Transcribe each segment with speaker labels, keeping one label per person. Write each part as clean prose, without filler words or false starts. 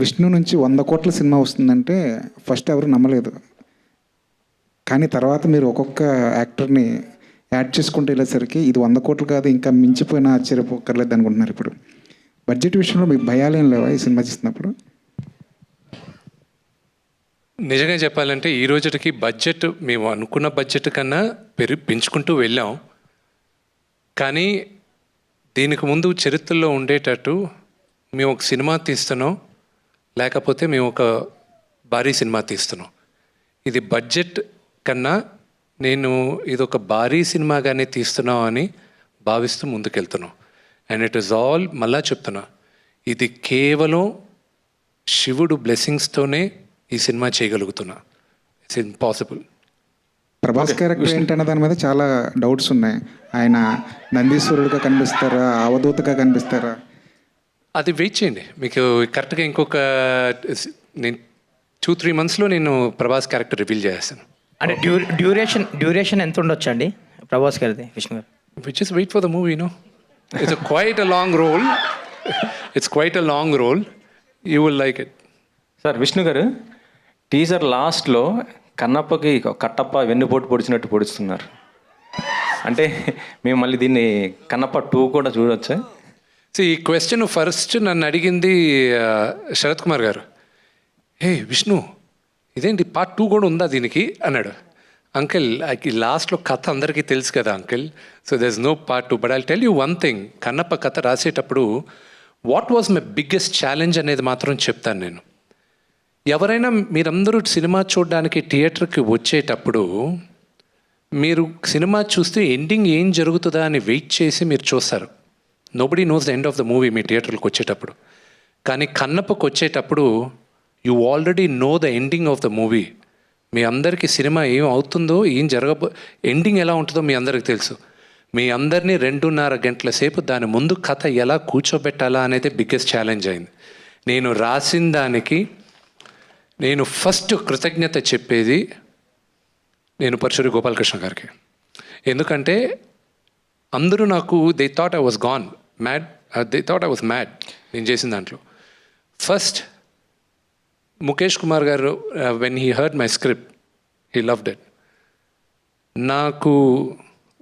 Speaker 1: విష్ణు నుంచి 100 కోట్ల సినిమా వస్తుందంటే ఫస్ట్ ఎవరు నమ్మలేదు. కానీ తర్వాత మీరు ఒక్కొక్క యాక్టర్ని యాడ్ చేసుకుంటూ వెళ్ళేసరికి ఇది 100 కోట్లు కాదు, ఇంకా మించిపోయినా ఆశ్చర్యపోకర్లేదు అనుకుంటున్నారు. ఇప్పుడు బడ్జెట్ విషయంలో మీకు భయాలేం లేవా ఈ సినిమా చేసినప్పుడు?
Speaker 2: నిజంగా చెప్పాలంటే ఈ రోజుకి బడ్జెట్ మేము అనుకున్న బడ్జెట్ కన్నా పెంచుకుంటూ వెళ్ళాం. కానీ దీనికి ముందు చరిత్రలో ఉండేటట్టు మేము ఒక సినిమా తీస్తున్నాం, లేకపోతే మేము ఒక భారీ సినిమా తీస్తున్నాం. ఇది బడ్జెట్ కన్నా నేను ఇది ఒక భారీ సినిమాగానే తీస్తున్నాం అని భావిస్తూ ముందుకెళ్తున్నాం. అండ్ ఇట్ ఈస్ ఆల్, మళ్ళా చెప్తున్నా, ఇది కేవలం శివుడు బ్లెస్సింగ్స్తోనే ఈ సినిమా చేయగలుగుతున్నా. It's impossible.
Speaker 1: ప్రభాస్ క్యారెక్టర్ ఏంటన్న దాని మీద చాలా డౌట్స్ ఉన్నాయి. ఆయన నందీశ్వరుడిగా కనిపిస్తారా, అవధూతగా కనిపిస్తారా?
Speaker 2: అది వెయిట్ చేయండి, మీకు కరెక్ట్గా ఇంకొక నేను 2-3 మంత్స్లో నేను ప్రభాస్ క్యారెక్టర్ రివీల్ చేస్తాను.
Speaker 3: అంటే డ్యూరేషన్ ఎంత ఉండొచ్చు అండి ప్రభాస్ గారిది, Vishnu garu?
Speaker 2: Which is wait for the movie, no. It's quite a long role. It's quite a long role. You will like it.
Speaker 4: Sir, Vishnu garu teaser లాస్ట్లో కన్నప్పకి కట్టప్ప వెన్నుపోటు పొడిచినట్టు పొడుస్తున్నారు. అంటే మేము మళ్ళీ దీన్ని కన్నప్ప 2 కూడా చూడొచ్చా?
Speaker 2: ఈ క్వశ్చన్ ఫస్ట్ నన్ను అడిగింది శరత్ కుమార్ గారు. హే విష్ణు, ఇదేంటి పార్ట్ 2 కూడా ఉందా దీనికి అన్నాడు. అంకిల్, లాస్ట్లో కథ అందరికీ తెలుసు కదా uncle, so there is no part 2. But I tell you one thing, Kannappa కథ రాసేటప్పుడు what was my biggest challenge అనేది మాత్రం చెప్తాను నేను. ఎవరైనా మీరందరూ సినిమా చూడడానికి థియేటర్కి వచ్చేటప్పుడు మీరు సినిమా చూస్తే ఎండింగ్ ఏం జరుగుతుందా అని వెయిట్ చేసి మీరు చూస్తారు. Nobody knows the end of the movie మీ థియేటర్కి వచ్చేటప్పుడు. కానీ కన్నప్పకు వచ్చేటప్పుడు you already know the ending of the movie. మీ అందరికీ సినిమా ఏం అవుతుందో, ఏం ఎండింగ్ ఎలా ఉంటుందో మీ అందరికీ తెలుసు. మీ అందరినీ 2.5 గంటల సేపు దాని ముందు కథ ఎలా కూర్చోబెట్టాలా అనేది బిగ్గెస్ట్ ఛాలెంజ్ అయింది. నేను రాసిన దానికి నేను ఫస్ట్ కృతజ్ఞత చెప్పేది నేను పరశురి గోపాలకృష్ణ గారికి. ఎందుకంటే అందరూ నాకు they thought I was gone mad, they thought I was mad నేను చేసిన దాంట్లో. ఫస్ట్ ముఖేష్ కుమార్ గారు, when he heard my script, he loved it. నాకు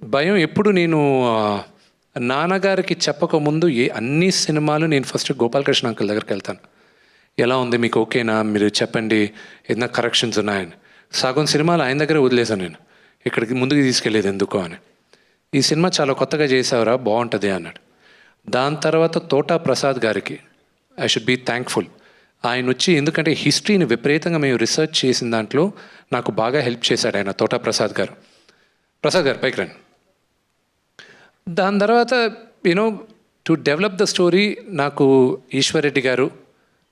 Speaker 2: భయం ఎప్పుడు, నేను నాన్నగారికి చెప్పకముందు అన్ని సినిమాలు నేను ఫస్ట్ గోపాలకృష్ణ అంకుల్ దగ్గరికి వెళ్తాను. ఎలా ఉంది, మీకు ఓకేనా, మీరు చెప్పండి, ఏదైనా కరెక్షన్స్ ఉన్నాయని. సగం సినిమాలు ఆయన దగ్గరే వదిలేసాను నేను, ఇక్కడికి ముందుకు తీసుకెళ్ళేది ఎందుకో అని. ఈ సినిమా చాలా కొత్తగా చేసావురా, బాగుంటుంది అన్నాడు. దాని తర్వాత తోటా ప్రసాద్ గారికి ఐ షుడ్ బీ థ్యాంక్ఫుల్. ఆయన వచ్చి, ఎందుకంటే హిస్టరీని విపరీతంగా మేము రీసెర్చ్ చేసిన దాంట్లో నాకు బాగా హెల్ప్ చేశాడు ఆయన, తోటా ప్రసాద్ గారు. ప్రసాద్ గారు పైకి రండి. దాని తర్వాత you know to develop the story నాకు ఈశ్వర్ రెడ్డి గారు,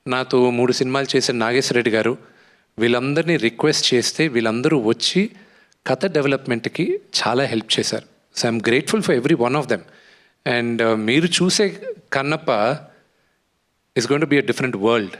Speaker 2: నాతో 3 సినిమాలు చేసిన నాగేశ్వర రెడ్డి గారు, వీళ్ళందరినీ రిక్వెస్ట్ చేస్తే వీళ్ళందరూ వచ్చి కథ డెవలప్మెంట్కి చాలా హెల్ప్ చేశారు. So I'm grateful for every one of them. And మీరు చూసే Kannappa is going to be a different world.